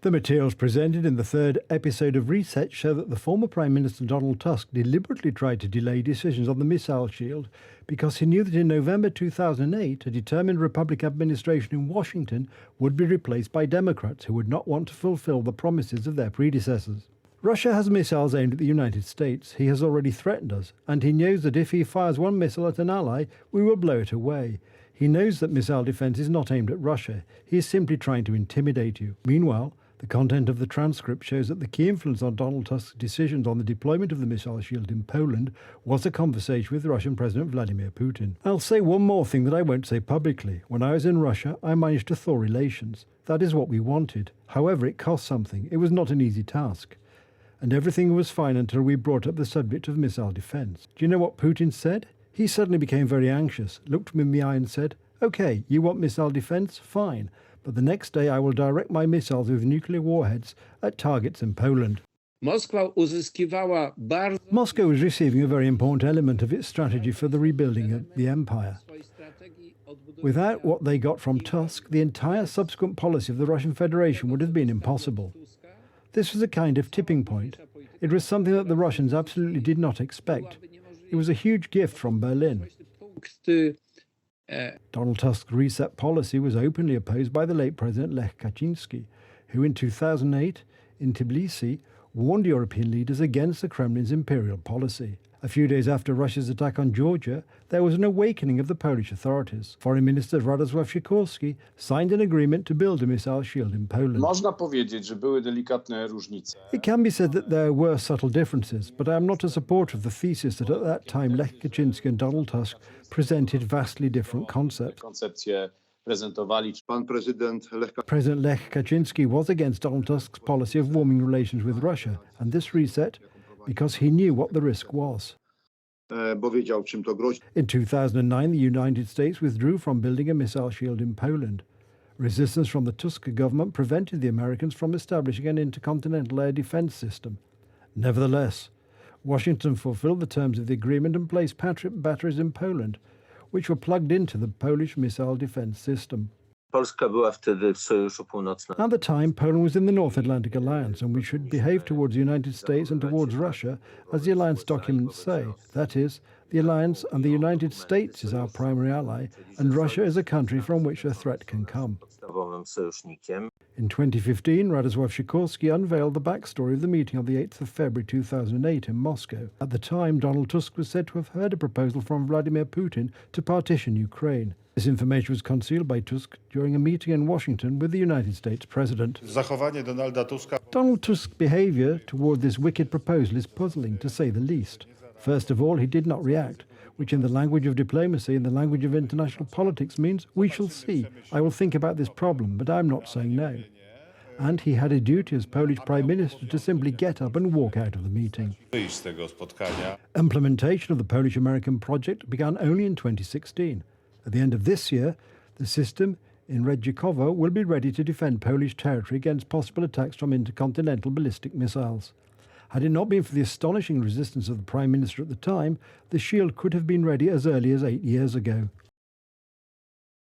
The materials presented in the third episode of Reset show that the former Prime Minister Donald Tusk deliberately tried to delay decisions on the missile shield because he knew that in November 2008 a determined Republican administration in Washington would be replaced by Democrats who would not want to fulfill the promises of their predecessors. Russia has missiles aimed at the United States. He has already threatened us, and he knows that if he fires one missile at an ally, we will blow it away. He knows that missile defense is not aimed at Russia. He is simply trying to intimidate you. Meanwhile, the content of the transcript shows that the key influence on Donald Tusk's decisions on the deployment of the missile shield in Poland was a conversation with Russian President Vladimir Putin. I'll say one more thing that I won't say publicly. When I was in Russia, I managed to thaw relations. That is what we wanted. However, it cost something. It was not an easy task. And everything was fine until we brought up the subject of missile defense. Do you know what Putin said? He suddenly became very anxious, looked me in the eye and said, "Okay, you want missile defense? Fine. But the next day I will direct my missiles with nuclear warheads at targets in Poland." Moscow was receiving a very important element of its strategy for the rebuilding of the empire. Without what they got from Tusk, the entire subsequent policy of the Russian Federation would have been impossible. This was a kind of tipping point. It was something that the Russians absolutely did not expect. It was a huge gift from Berlin. Donald Tusk's reset policy was openly opposed by the late President Lech Kaczynski, who in 2008, in Tbilisi, warned European leaders against the Kremlin's imperial policy. A few days after Russia's attack on Georgia, there was an awakening of the Polish authorities. Foreign Minister Radosław Sikorski signed an agreement to build a missile shield in Poland. It can be said that there were subtle differences, but I am not a supporter of the thesis that at that time Lech Kaczynski and Donald Tusk presented vastly different concepts. President Lech Kaczynski was against Donald Tusk's policy of warming relations with Russia, and this reset because he knew what the risk was. In 2009, the United States withdrew from building a missile shield in Poland. Resistance from the Tusk government prevented the Americans from establishing an intercontinental air defense system. Nevertheless, Washington fulfilled the terms of the agreement and placed Patriot batteries in Poland, which were plugged into the Polish missile defense system. At the time, Poland was in the North Atlantic Alliance, and we should behave towards the United States and towards Russia as the alliance documents say. That is, the alliance and the United States is our primary ally, and Russia is a country from which a threat can come. In 2015, Radosław Sikorski unveiled the backstory of the meeting on the 8th of February 2008 in Moscow. At the time, Donald Tusk was said to have heard a proposal from Vladimir Putin to partition Ukraine. This information was concealed by Tusk during a meeting in Washington with the United States President. Donald Tusk's behavior toward this wicked proposal is puzzling, to say the least. First of all, he did not react, which in the language of diplomacy and the language of international politics means we shall see. I will think about this problem, but I'm not saying no. And he had a duty as Polish Prime Minister to simply get up and walk out of the meeting. Implementation of the Polish-American project began only in 2016. At the end of this year, the system in Redzikowo will be ready to defend Polish territory against possible attacks from intercontinental ballistic missiles. Had it not been for the astonishing resistance of the Prime Minister at the time, the shield could have been ready as early as 8 years ago.